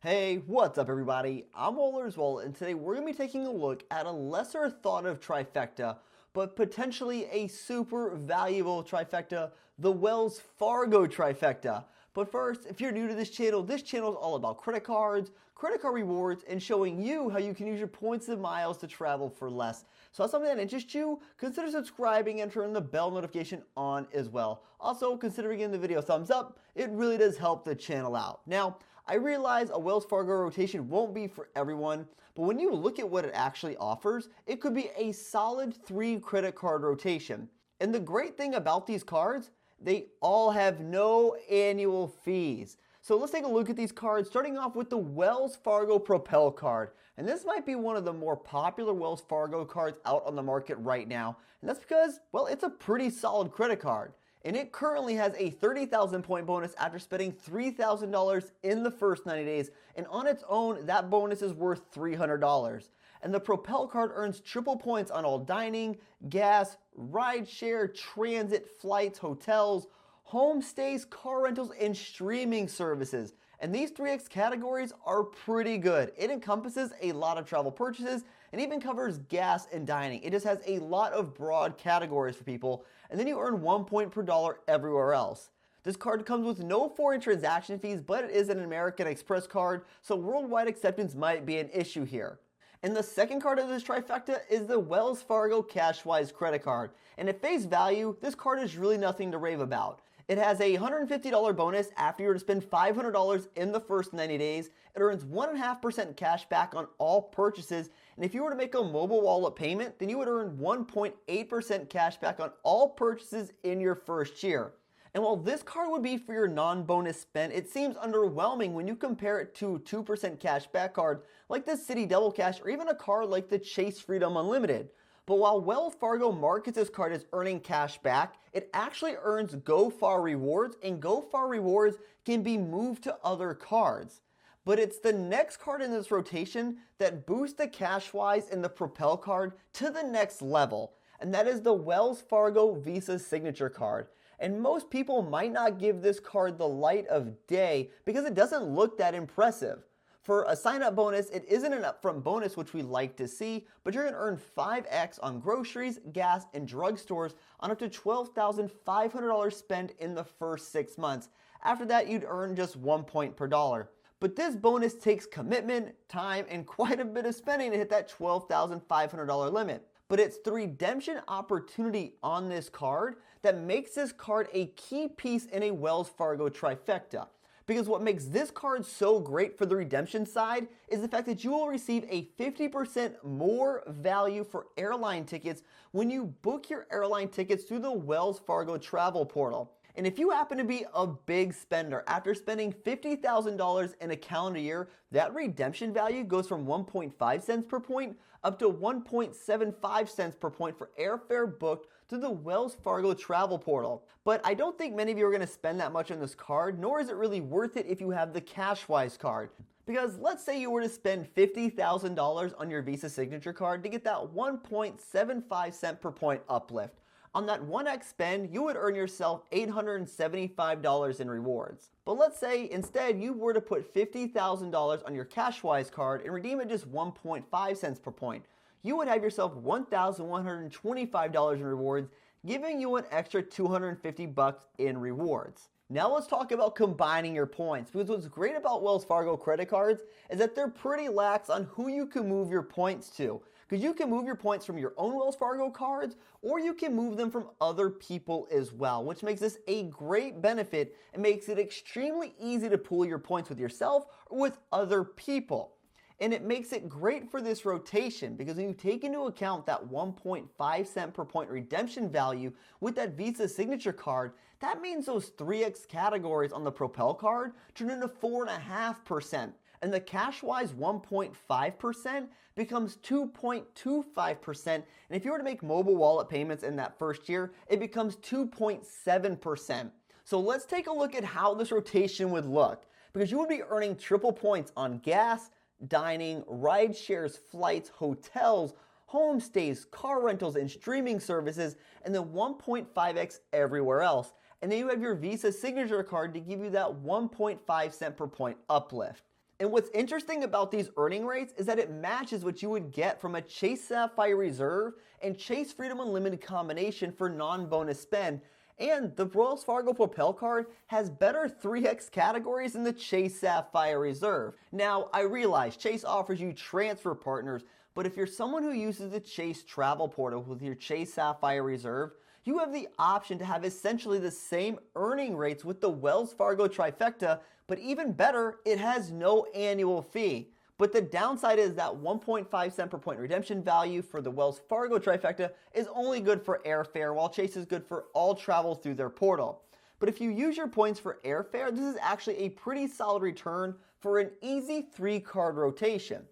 Hey, what's up everybody? I'm Wells and today we're going to be taking a look at a lesser thought of trifecta, but potentially a super valuable trifecta, the Wells Fargo Trifecta. But first, if you're new to this channel is all about credit cards, credit card rewards, and showing you how you can use your points and miles to travel for less. So if that's something that interests you, consider subscribing and turning the bell notification on as well. Also, consider giving the video a thumbs up. It really does help the channel out. Now, I realize a Wells Fargo rotation won't be for everyone, but when you look at what it actually offers, it could be a solid 3 credit card rotation. And the great thing about these cards, they all have no annual fees. So let's take a look at these cards, starting off with the Wells Fargo Propel card. And this might be one of the more popular Wells Fargo cards out on the market right now. And that's because, well, it's a pretty solid credit card. And it currently has a 30,000 point bonus after spending $3,000 in the first 90 days. And on its own, that bonus is worth $300. And the Propel card earns triple points on all dining, gas, rideshare, transit, flights, hotels, home stays, car rentals, and streaming services. And these 3X categories are pretty good. It encompasses a lot of travel purchases and even covers gas and dining. It just has a lot of broad categories for people. And then you earn 1 point per dollar everywhere else. This card comes with no foreign transaction fees, but it is an American Express card, so worldwide acceptance might be an issue here. And the second card of this trifecta is the Wells Fargo Cashwise credit card. And at face value, this card is really nothing to rave about. It has a $150 bonus after you were to spend $500 in the first 90 days. It earns 1.5% cash back on all purchases. And if you were to make a mobile wallet payment, then you would earn 1.8% cash back on all purchases in your first year. And while this card would be for your non-bonus spend, it seems underwhelming when you compare it to a 2% cash back card like the Citi Double Cash or even a card like the Chase Freedom Unlimited. But while Wells Fargo markets this card as earning cash back, it actually earns GoFar rewards, and GoFar rewards can be moved to other cards. But it's the next card in this rotation that boosts the Cashwise and the Propel card to the next level, and that is the Wells Fargo Visa Signature card. And most people might not give this card the light of day because it doesn't look that impressive. For a sign-up bonus, it isn't an upfront bonus, which we like to see, but you're going to earn 5x on groceries, gas, and drugstores on up to $12,500 spent in the first 6 months. After that, you'd earn just 1 point per dollar. But this bonus takes commitment, time, and quite a bit of spending to hit that $12,500 limit. But it's the redemption opportunity on this card that makes this card a key piece in a Wells Fargo trifecta. Because what makes this card so great for the redemption side is the fact that you will receive a 50% more value for airline tickets when you book your airline tickets through the Wells Fargo travel portal. And if you happen to be a big spender, after spending $50,000 in a calendar year, that redemption value goes from 1.5 cents per point up to 1.75 cents per point for airfare booked through the Wells Fargo travel portal. But I don't think many of you are going to spend that much on this card, nor is it really worth it if you have the Cashwise card. Because let's say you were to spend $50,000 on your Visa Signature card to get that 1.75 cent per point uplift. On that 1x spend, you would earn yourself $875 in rewards. But let's say instead you were to put $50,000 on your Cashwise card and redeem it just 1.5 cents per point. You would have yourself $1,125 in rewards, giving you an extra $250 in rewards. Now let's talk about combining your points, because what's great about Wells Fargo credit cards is that they're pretty lax on who you can move your points to. Because you can move your points from your own Wells Fargo cards, or you can move them from other people as well, which makes this a great benefit and makes it extremely easy to pool your points with yourself or with other people. And it makes it great for this rotation because when you take into account that 1.5 cent per point redemption value with that Visa Signature card, that means those 3X categories on the Propel card turn into 4.5%. And the Cashwise 1.5% becomes 2.25%. And if you were to make mobile wallet payments in that first year, it becomes 2.7%. So let's take a look at how this rotation would look, because you would be earning triple points on gas, dining, ride shares, flights, hotels, home stays, car rentals, and streaming services, and then 1.5x everywhere else. And then you have your Visa Signature card to give you that 1.5 cent per point uplift. And what's interesting about these earning rates is that it matches what you would get from a Chase Sapphire Reserve and Chase Freedom Unlimited combination for non-bonus spend. And the Wells Fargo Propel card has better 3x categories than the Chase Sapphire Reserve. Now, I realize Chase offers you transfer partners, but if you're someone who uses the Chase Travel Portal with your Chase Sapphire Reserve, you have the option to have essentially the same earning rates with the Wells Fargo Trifecta, but even better, it has no annual fee. But the downside is that 1.5 cent per point redemption value for the Wells Fargo Trifecta is only good for airfare, while Chase is good for all travel through their portal. But if you use your points for airfare, this is actually a pretty solid return for an easy 3-card rotation.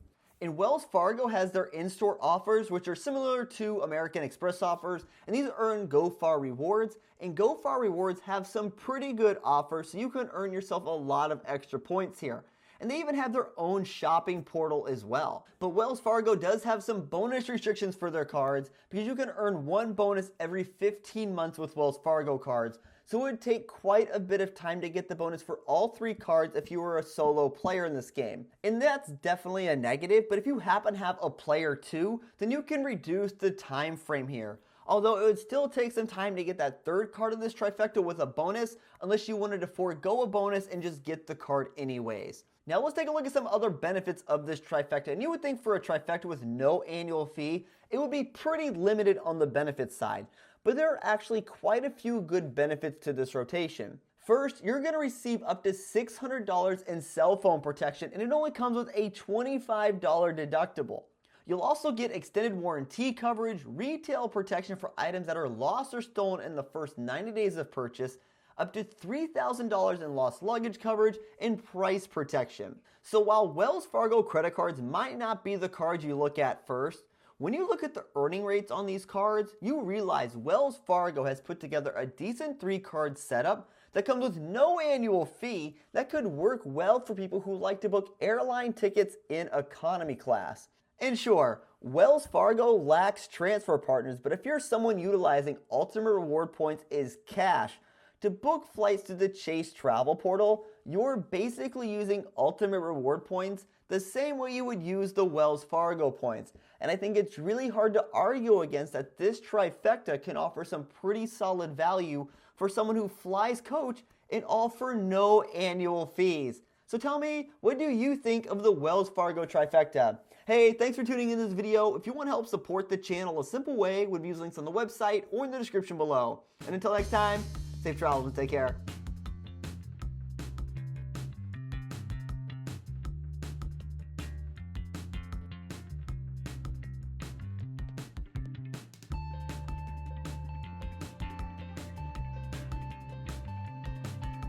And Wells Fargo has their in-store offers, which are similar to American Express offers, and these earn GoFar rewards, and GoFar rewards have some pretty good offers, so you can earn yourself a lot of extra points here. And they even have their own shopping portal as well. But Wells Fargo does have some bonus restrictions for their cards, because you can earn 1 bonus every 15 months with Wells Fargo cards. So it would take quite a bit of time to get the bonus for all 3 cards if you were a solo player in this game. And that's definitely a negative, but if you happen to have a player too, then you can reduce the time frame here. Although it would still take some time to get that 3rd card of this trifecta with a bonus, unless you wanted to forego a bonus and just get the card anyways. Now let's take a look at some other benefits of this trifecta. And you would think for a trifecta with no annual fee, it would be pretty limited on the benefits side. But there are actually quite a few good benefits to this rotation. First, you're going to receive up to $600 in cell phone protection, and it only comes with a $25 deductible. You'll also get extended warranty coverage, retail protection for items that are lost or stolen in the first 90 days of purchase, up to $3,000 in lost luggage coverage, and price protection. So while Wells Fargo credit cards might not be the cards you look at first, when you look at the earning rates on these cards, you realize Wells Fargo has put together a decent 3-card setup that comes with no annual fee that could work well for people who like to book airline tickets in economy class. And sure, Wells Fargo lacks transfer partners, but if you're someone utilizing Ultimate Reward points as cash to book flights to the Chase Travel Portal, you're basically using Ultimate Reward points the same way you would use the Wells Fargo points. And I think it's really hard to argue against that this trifecta can offer some pretty solid value for someone who flies coach and all for no annual fees. So tell me, what do you think of the Wells Fargo trifecta? Hey, thanks for tuning in this video. If you want to help support the channel, a simple way would be using links on the website or in the description below. And until next time, safe travels and take care.